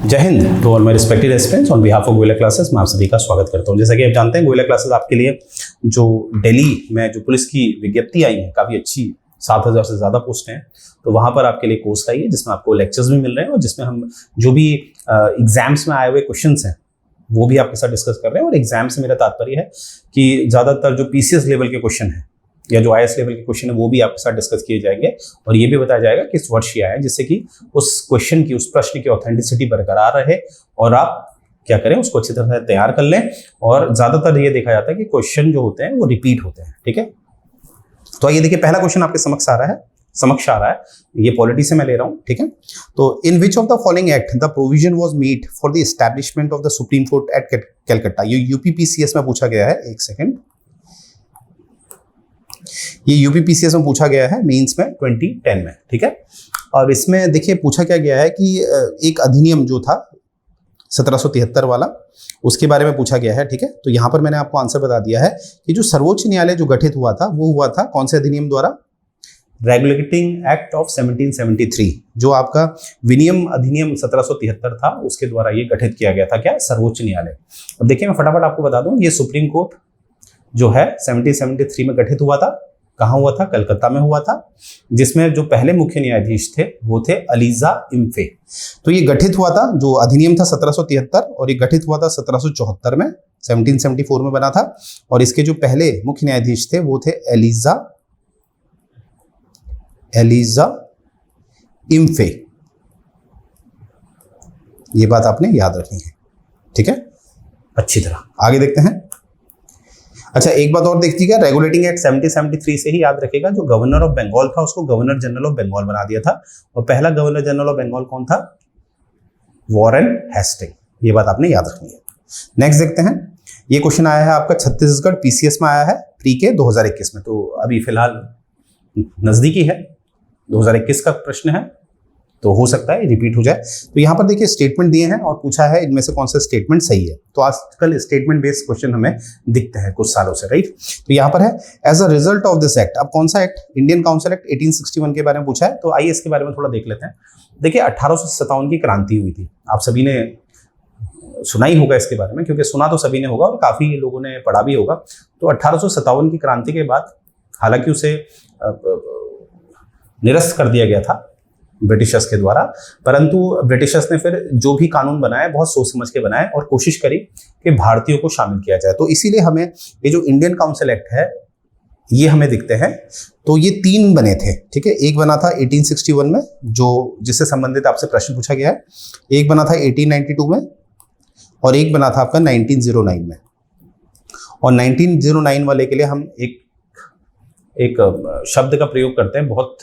जय हिंद to all my respected aspirants on behalf of Goyla classes. मैं आप सभी का स्वागत करता हूं। जैसा कि आप जानते हैं, गोयला क्लासेस आपके लिए जो दिल्ली में जो पुलिस की विज्ञप्ति आई है, काफ़ी अच्छी 7,000 से ज़्यादा पोस्ट हैं, तो वहाँ पर आपके लिए कोर्स आई है जिसमें आपको लेक्चर्स भी मिल रहे हैं और जिसमें हम जो भी एग्जाम्स में आए हुए क्वेश्चन हैं वो भी आपके साथ डिस्कस कर रहे हैं। और एग्जाम से मेरा तात्पर्य है कि ज़्यादातर जो PCS लेवल के क्वेश्चन हैं या जो IAS लेवल के क्वेश्चन है वो भी आपके साथ डिस्कस किए जाएंगे और ये भी बताया जाएगा किस वर्ष ये आया है, जिससे कि उस क्वेश्चन की, उस प्रश्न की ऑथेंटिसिटी बरकरार रहे और आप क्या करें, उसको अच्छी तरह से तैयार कर लें। और ज़्यादातर ये देखा जाता है कि क्वेश्चन जो होते हैं वो रिपीट होते हैं। ठीक है, तो ये देखिए, पहला क्वेश्चन आपके समक्ष आ रहा है, ये पॉलिटी से मैं ले रहा हूँ। ठीक है, तो in which of the following act the provision was made for the establishment of the supreme court at Calcutta. ये UPPCS में पूछा गया है। एक सेकेंड, ये UPPCS में पूछा गया है मेंस में 2010 में। ठीक है, और इसमें देखिए पूछा क्या गया है कि एक अधिनियम जो था 1773 वाला, उसके बारे में पूछा गया है। ठीक है, तो यहाँ पर मैंने आपको आंसर बता दिया है कि जो सर्वोच्च न्यायालय जो गठित हुआ था वो हुआ था कौन से अधिनियम द्वारा? रेगुलेटिंग एक्ट ऑफ 1773, जो आपका विनियम अधिनियम 1773 था, उसके द्वारा ये गठित किया गया था। क्या? सर्वोच्च न्यायालय। अब देखिए, मैं फटाफट आपको बता दूं, ये सुप्रीम कोर्ट जो है 1773 में गठित हुआ था। कहाँ हुआ था? कलकत्ता में हुआ था, जिसमें जो पहले मुख्य न्यायाधीश थे वो थे एलिजा इम्फे। तो ये गठित हुआ था, जो अधिनियम था 1773, और ये गठित हुआ था 1774 में, 1774 में बना था। और इसके जो पहले मुख्य न्यायाधीश थे वो थे एलिजा इम्फे। ये बात आपने याद रखनी है। ठीक है, अच्छी तरह आगे देखते हैं। अच्छा, एक बात और देखिएगा, रेगुलेटिंग एक्ट 1773 से ही याद रखेगा, जो गवर्नर ऑफ बंगाल था उसको गवर्नर जनरल ऑफ बंगाल बना दिया था। और पहला गवर्नर जनरल ऑफ बंगाल कौन था? Warren Hasting. ये बात आपने याद रखनी है। नेक्स्ट देखते हैं, ये क्वेश्चन आया है आपका छत्तीसगढ़ PCS में आया है प्री के 2021 में, तो अभी फिलहाल नजदीकी है, 2021 का प्रश्न है, तो हो सकता है रिपीट हो जाए। तो यहाँ पर देखिए स्टेटमेंट दिए हैं और पूछा है इनमें से कौन सा स्टेटमेंट सही है। तो आजकल स्टेटमेंट बेस्ड क्वेश्चन हमें दिखते हैं कुछ सालों से, राइट। तो यहाँ पर है as a result of this act. अब कौन सा एक्ट? इंडियन काउंसिल एक्ट 1861 के बारे में पूछा है, तो आइए इसके बारे में थोड़ा देख लेते हैं। देखिए, 1857 की क्रांति हुई थी, आप सभी ने सुना ही होगा इसके बारे में, क्योंकि सुना तो सभी ने होगा और काफी लोगों ने पढ़ा भी होगा। तो 1857 की क्रांति के बाद, हालांकि उसे निरस्त कर दिया गया था ब्रिटिशर्स के द्वारा, परंतु ब्रिटिशर्स ने फिर जो भी कानून बनाए बहुत सोच समझ के बनाए और कोशिश करी कि भारतीयों को शामिल किया जाए। तो इसीलिए हमें ये जो इंडियन काउंसिल एक्ट है ये हमें दिखते हैं। तो ये 3 बने थे। ठीक है, एक बना था 1861 में, जो जिससे संबंधित आपसे प्रश्न पूछा गया है, एक बना था 1892 में, और एक बना था आपका 1909 में। और 1909 वाले के लिए हम एक शब्द का प्रयोग करते हैं, बहुत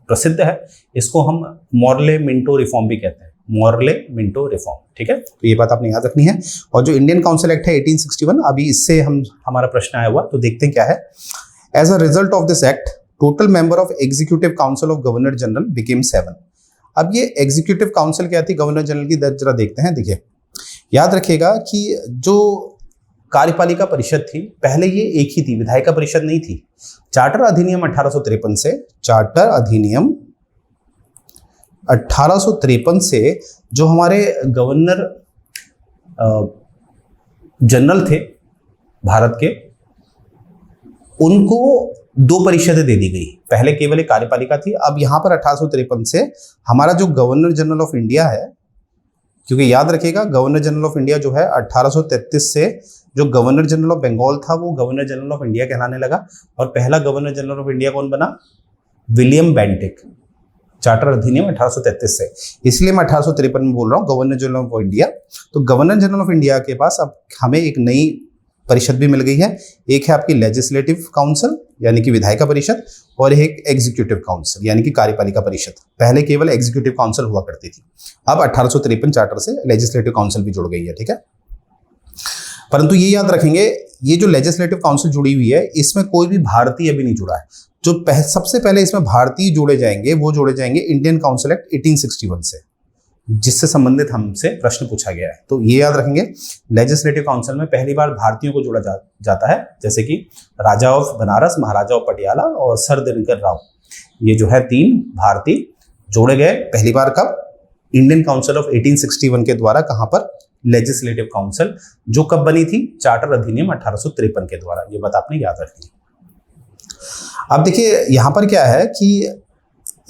प्रसिद्ध है, इसको हम मॉर्ले मिंटो रिफॉर्म भी कहते हैं, मॉर्ले मिंटो रिफॉर्म। ठीक है, तो ये बात आपने याद रखनी है। और जो इंडियन काउंसिल एक्ट है 1861, अभी इससे हमारा प्रश्न आया हुआ, तो देखते हैं क्या है। As a result of this act total member of executive council of governor general became 7। अब ये एग्जीक्यूटिव काउंसिल क्या थी गवर्नर जनरल की, जरा देखते हैं। देखिए, याद रखिएगा कि जो कार्यपालिका परिषद थी पहले ये एक ही थी, विधायिका परिषद नहीं थी। चार्टर अधिनियम 1853 से, चार्टर अधिनियम 1853 से जो हमारे गवर्नर जनरल थे भारत के, उनको 2 परिषदें दे दी गई। पहले केवल एक कार्यपालिका थी, अब यहाँ पर 1853 से हमारा जो गवर्नर जनरल ऑफ इंडिया है, क्योंकि याद रखिएगा गवर्नर जनरल ऑफ इंडिया जो है 1833 से जो गवर्नर जनरल ऑफ बंगाल था वो गवर्नर जनरल ऑफ इंडिया कहलाने लगा। और पहला गवर्नर जनरल ऑफ इंडिया कौन बना? William Bentinck. चार्टर अधिनियम 1833 से, इसलिए मैं 1853 में बोल रहा हूँ गवर्नर जनरल ऑफ इंडिया। तो गवर्नर जनरल ऑफ इंडिया के पास अब हमें एक नई परिषद भी मिल गई है। एक है आपकी लेजिस्लेटिव काउंसिल यानी कि विधायिका परिषद, और एक एग्जीक्यूटिव काउंसिल यानी कि कार्यपालिका परिषद। पहले केवल एग्जीक्यूटिव काउंसिल हुआ करती थी, अब 1853 चार्टर से लेजिस्लेटिव काउंसिल भी जुड़ गई है। ठीक है, परंतु ये याद रखेंगे, ये जो लेजिस्लेटिव काउंसिल जुड़ी हुई है इसमें कोई भी भारतीय अभी नहीं जुड़ा है। जो सबसे पहले इसमें भारतीय जोड़े जाएंगे वो जोड़े जाएंगे इंडियन काउंसिल एक्ट 1861 से, जिससे संबंधित हमसे प्रश्न पूछा गया है। तो ये याद रखेंगे, लेजिस्लेटिव काउंसिल में पहली बार भारतीयों को जोड़ा जाता है, जैसे कि राजा ऑफ बनारस, महाराजा ऑफ पटियाला और सर दिनकर राव। ये जो है 3 भारतीय जोड़े गए पहली बार कब? इंडियन काउंसिल ऑफ 1861 के द्वारा कहां पर, लेजिस्लेटिव काउंसिल, जो कब बनी थी, चार्टर अधिनियम 1853 के द्वारा। ये बात आपने याद रखनी है। अब देखिए यहां पर क्या है कि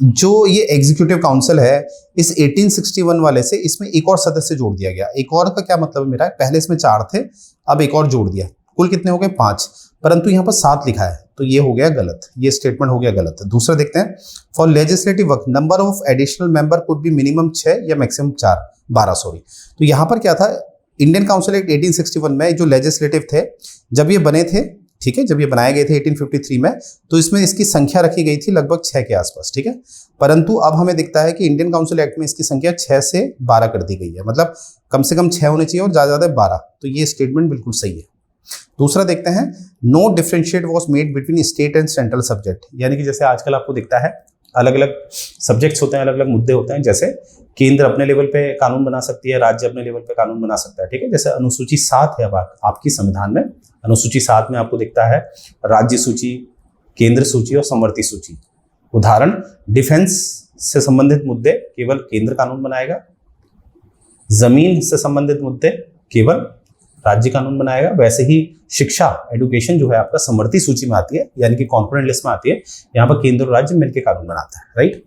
जो ये एग्जीक्यूटिव काउंसिल है, इस 1861 वाले से इसमें एक और सदस्य जोड़ दिया गया। एक और का क्या मतलब है मेरा, पहले इसमें 4 थे, अब एक और जोड़ दिया, कुल कितने हो गए 5, परंतु यहाँ पर 7 लिखा है, तो ये हो गया गलत, ये स्टेटमेंट हो गया गलत। दूसरा देखते हैं, for legislative work number of additional member could be minimum 6 या मैक्सिमम 12 सॉरी। तो यहाँ पर क्या था, इंडियन काउंसिल एक्ट 1861 में जो लेजिस्लेटिव थे, जब ये बने थे, ठीक है, जब ये बनाए गए थे 1853 में, तो इसमें इसकी संख्या रखी गई थी लगभग 6 के आसपास, ठीक है। परंतु अब हमें दिखता है कि इंडियन काउंसिल एक्ट में इसकी संख्या 6 से 12 कर दी गई है, मतलब कम से कम 6 होने चाहिए और ज़्यादा 12। तो ये स्टेटमेंट बिल्कुल सही है। दूसरा देखते हैं, no differentiate was made between state and central subject, यानी कि जैसे आजकल आपको दिखता है अलग अलग सब्जेक्ट्स होते हैं, अलग अलग मुद्दे होते हैं, जैसे केंद्र अपने लेवल पे कानून बना सकती है, राज्य अपने लेवल पे कानून बना सकता है, ठीक है। जैसे अनुसूची 7 है अब आपकी संविधान में, अनुसूची 7 में आपको दिखता है राज्य सूची, केंद्र सूची और समवर्ती सूची। उदाहरण, डिफेंस से संबंधित मुद्दे केवल केंद्र कानून बनाएगा, जमीन से संबंधित मुद्दे केवल राज्य कानून बनाएगा। वैसे ही शिक्षा, एजुकेशन जो है आपका समवर्ती सूची में आती है, यानी कि कॉन्करेंट लिस्ट में आती है, यहाँ पर केंद्र और राज्य मिलकर कानून बनाता है, राइट।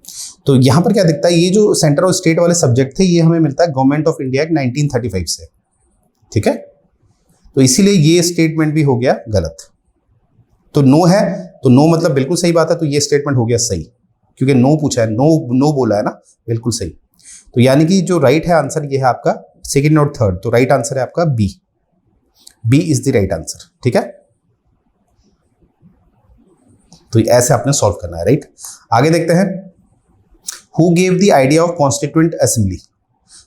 तो यहाँ पर क्या दिखता है, ये जो सेंटर और स्टेट वाले सब्जेक्ट थे, ये हमें मिलता है गवर्नमेंट ऑफ इंडिया एक्ट 1935 से, ठीक है। तो इसीलिए ये स्टेटमेंट भी हो गया गलत। तो नो है, तो नो मतलब बिल्कुल सही बात है, तो ये स्टेटमेंट हो गया सही, क्योंकि नो पूछा है, नो बोला है ना, बिल्कुल सही। तो यानी कि जो राइट है आंसर ये है आपका सेकंड और थर्ड, तो राइट आंसर है आपका B is the right answer, ठीक है। तो ऐसे आपने सॉल्व करना है, राइट। आगे देखते हैं, who gave the idea of constituent assembly,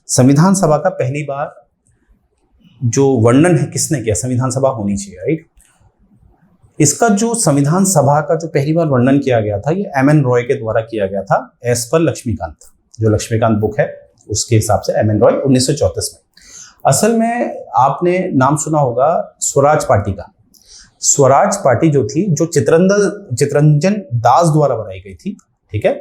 संविधान सभा का पहली बार जो वर्णन है किसने किया, संविधान सभा होनी चाहिए, राइट। इसका जो संविधान सभा का जो पहली बार वर्णन किया गया था, ये एम एन रॉय के द्वारा किया गया था, एज पर लक्ष्मीकांत, जो लक्ष्मीकांत बुक है उसके हिसाब से एम एन रॉय 1934 में। असल में आपने नाम सुना होगा स्वराज पार्टी का। स्वराज पार्टी जो थी, जो चितरंजन दास द्वारा बनाई गई थी, ठीक है,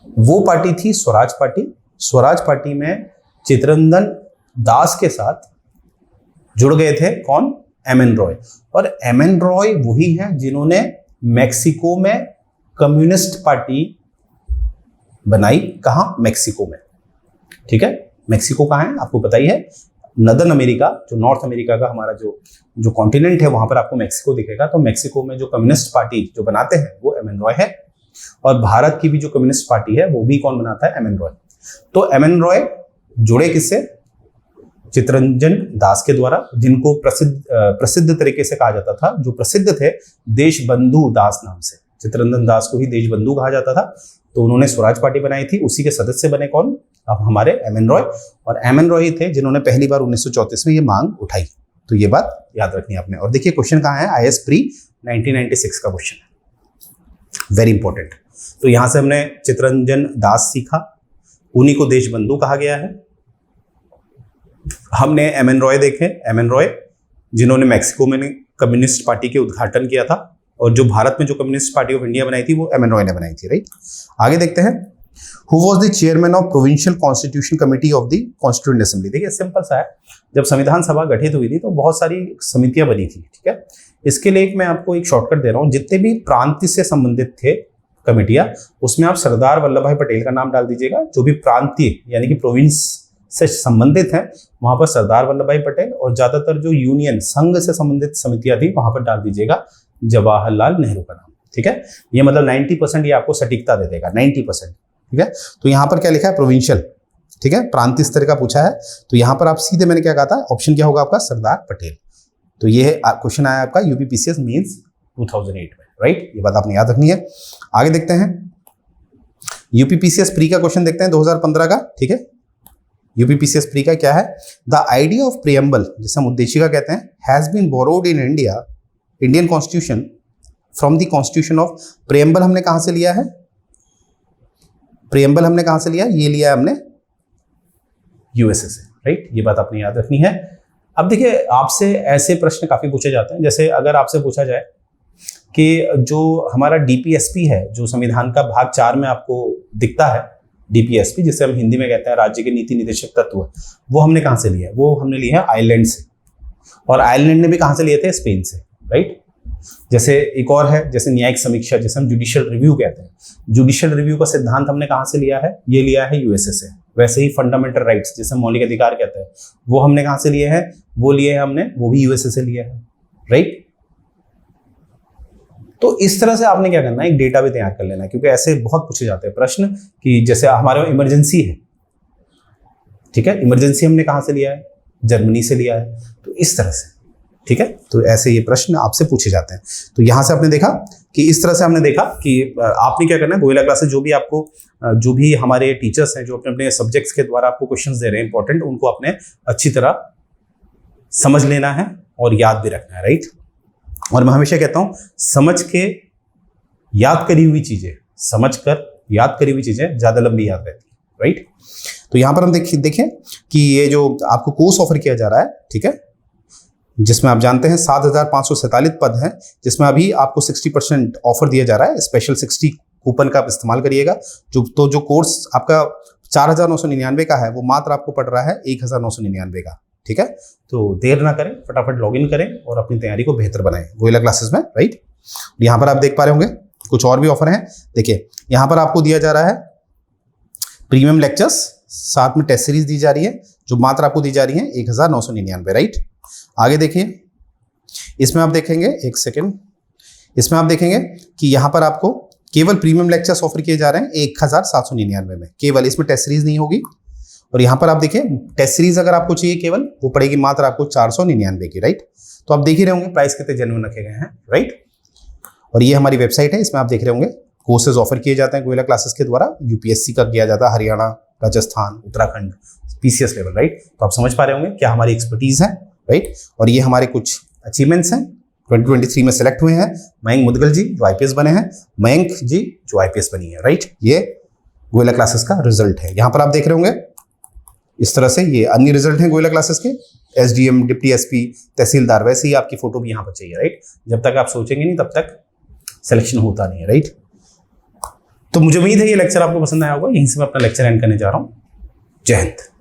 वो पार्टी थी स्वराज पार्टी। स्वराज पार्टी में चितरंजन दास के साथ जुड़ गए थे कौन, एम एन रॉय। और एम एन रॉय वही हैं जिन्होंने मैक्सिको में कम्युनिस्ट पार्टी बनाई, कहां, मैक्सिको में, ठीक है। मैक्सिको कहाँ है आपको पता ही है, नदर्न अमेरिका, जो नॉर्थ अमेरिका का हमारा जो कॉन्टिनेंट है, वहां पर आपको मैक्सिको दिखेगा। तो मैक्सिको में जो कम्युनिस्ट पार्टी जो बनाते हैं वो एम एन रॉय है, और भारत की भी जो कम्युनिस्ट पार्टी है वो भी कौन बनाता है, एम एन रॉय। तो एम एन रॉय जुड़े किससे, चितरंजन दास के द्वारा, जिनको प्रसिद्ध तरीके से कहा जाता था, जो प्रसिद्ध थे देशबंधु दास नाम से, चितरंजन दास को ही देशबंधु कहा जाता था। तो उन्होंने स्वराज पार्टी बनाई थी, उसी के सदस्य बने कौन, अब हमारे एम एन रॉय। और एम एन रॉय ही थे जिन्होंने पहली बार 1934 में ये मांग उठाई। तो ये बात याद रखनी है आपने। और देखिए क्वेश्चन कहाँ है, IAS प्री 1996 का क्वेश्चन है, वेरी इंपॉर्टेंट। तो यहां से हमने चितरंजन दास सीखा, उन्हीं को देशबंधु कहा गया है। हमने एम एन रॉय देखे, एम एन रॉय जिन्होंने मैक्सिको में कम्युनिस्ट पार्टी के उद्घाटन किया था, और जो भारत में जो कम्युनिस्ट पार्टी ऑफ इंडिया बनाई थी वो एम एन रॉय ने बनाई थी, राइट। आगे देखते हैं, who was the chairman of provincial constitution committee of the constituent assembly. देखिए सिंपल सा है, जब संविधान सभा गठित हुई थी तो बहुत सारी समितियां बनी थी, ठीक है। इसके लिए मैं आपको एक शॉर्टकट दे रहा हूं, जितने भी प्रांत से संबंधित थे कमेटियां, उसमें आप सरदार वल्लभ भाई पटेल का नाम डाल दीजिएगा। जो भी प्रांतीय यानी कि प्रोविंस से संबंधित हैं वहां पर सरदार वल्लभ भाई पटेल, और ज्यादातर जो यूनियन संघ से संबंधित समितियां थी वहां पर डाल दीजिएगा जवाहरलाल नेहरू का नाम, ठीक है। ये मतलब 90% ये आपको सटीकता दे देगा, 90%, ठीक है। तो यहाँ पर क्या लिखा है, प्रोविंशियल, ठीक है, प्रांतीय स्तर का पूछा है। तो यहाँ पर आप सीधे, मैंने क्या कहा था, ऑप्शन क्या होगा आपका, सरदार पटेल। तो ये क्वेश्चन आया आपका यूपीपीसीएस मेंस 2008 में, राइट। ये बात आपने याद रखनी है। आगे देखते हैं, यूपीपीसीएस प्री का क्वेश्चन देखते हैं 2015 का, ठीक है। यूपीपीसीएस प्री का क्या है, द आइडिया ऑफ प्रियम्बल, जिसे हम उद्देशिका कहते हैं, has been borrowed in Indian constitution from the constitution of. Preamble हमने कहां से लिया है, प्रियम्बल हमने कहां से लिया, ये लिया है हमने यूएसए से, राइट। ये बात आपने याद रखनी है। अब देखिए आपसे ऐसे प्रश्न काफी पूछे जाते हैं, जैसे अगर आपसे पूछा जाए कि जो हमारा डीपीएसपी है, जो संविधान का भाग 4 में आपको दिखता है, DPSP, जिसे हम हिंदी में कहते हैं राज्य के नीति निदेशक तत्व, वो हमने कहाँ से लिया है? वो हमने लिया है आयरलैंड से, और आयरलैंड ने भी कहाँ से लिए थे? स्पेन से, राइट। जैसे एक और है, जैसे न्यायिक समीक्षा, जैसे हम जुडिशियल रिव्यू कहते हैं, जुडिशियल रिव्यू का सिद्धांत हमने कहाँ से लिया है? ये लिया है USA से। वैसे ही फंडामेंटल राइट्स, जैसे मौलिक अधिकार कहते हैं, वो हमने कहाँ से लिए हैं? वो लिए हैं हमने, वो भी USA से लिया है, राइट। तो इस तरह से आपने क्या करना है, एक डेटा भी तैयार कर लेना है, क्योंकि ऐसे बहुत पूछे जाते हैं प्रश्न कि जैसे हमारे इमरजेंसी है, ठीक है, इमरजेंसी हमने कहाँ से लिया है? जर्मनी से लिया है। तो इस तरह से, ठीक है, तो ऐसे ये प्रश्न आपसे पूछे जाते हैं। तो यहां से आपने देखा कि इस तरह से हमने देखा कि आपने क्या करना है, गोयला क्लासेस जो भी आपको, जो भी हमारे टीचर्स हैं जो अपने अपने सब्जेक्ट्स के द्वारा आपको क्वेश्चंस दे रहे हैं इंपॉर्टेंट, उनको आपने अच्छी तरह समझ लेना है और याद भी रखना है, राइट। और मैं हमेशा कहता हूं, समझ के याद करी हुई चीजें, समझ कर याद करी हुई चीजें ज्यादा लंबी याद रहती है, राइट। तो यहां पर हम देखें कि ये जो आपको कोर्स ऑफर किया जा रहा है, ठीक है, जिसमें आप जानते हैं 7,547 पद हैं, जिसमें अभी आपको 60% ऑफर दिया जा रहा है। स्पेशल 60 कूपन का आप इस्तेमाल करिएगा। जो कोर्स आपका 4,999 का है, वो मात्र आपको पड़ रहा है 1,999 का, ठीक है। तो देर ना करें, फटाफट लॉगिन करें और अपनी तैयारी को बेहतर बनाएं गोयला क्लासेस में, राइट। यहाँ पर आप देख पा रहे होंगे कुछ और भी ऑफर हैं। देखिए, यहाँ पर आपको दिया जा रहा है प्रीमियम लेक्चर्स, साथ में टेस्ट सीरीज दी जा रही है, जो मात्र आपको दी जा रही है 1,999, राइट। आगे देखिए, इसमें आप देखेंगे, एक सेकेंड, इसमें आप देखेंगे कि यहाँ पर आपको केवल प्रीमियम लेक्चर्स ऑफर किए जा रहे हैं 1,799 में, केवल, इसमें टेस्ट सीरीज नहीं होगी। और यहाँ पर आप देखिए, टेस्ट सीरीज अगर आपको चाहिए केवल, वो पड़ेगी मात्र आपको 499 की, राइट। तो आप देख ही रहे होंगे प्राइस कितने जेन्युइन रखे गए हैं, राइट। और ये हमारी वेबसाइट है, इसमें आप देख रहे होंगे कोर्सेज ऑफर किए जाते हैं गोयला क्लासेस के द्वारा। UPSC का किया जाता है, Haryana, Rajasthan, Uttarakhand, PCS level, right. तो आप समझ पा रहे होंगे क्या हमारी एक्सपर्टीज है, राइट। और ये हमारे कुछ अचीवमेंट्स हैं, 2023 में सेलेक्ट हुए हैं। मयंक मुदगल जी जो IPS बने हैं, मयंक जी जो IPS बनी है, राइट। ये गोयला क्लासेस का रिजल्ट है। यहाँ पर आप देख रहे होंगे इस तरह से, ये अन्य रिजल्ट हैं गोयला क्लासेस के, SDM, डिप्टी SP, तहसीलदार। वैसे ही आपकी फोटो भी यहाँ पर चाहिए, राइट। जब तक आप सोचेंगे नहीं तब तक सिलेक्शन होता नहीं है, राइट। तो मुझे उम्मीद है ये लेक्चर आपको पसंद आया होगा। यहीं से मैं अपना लेक्चर एंड करने जा रहा हूँ। जय हिंद।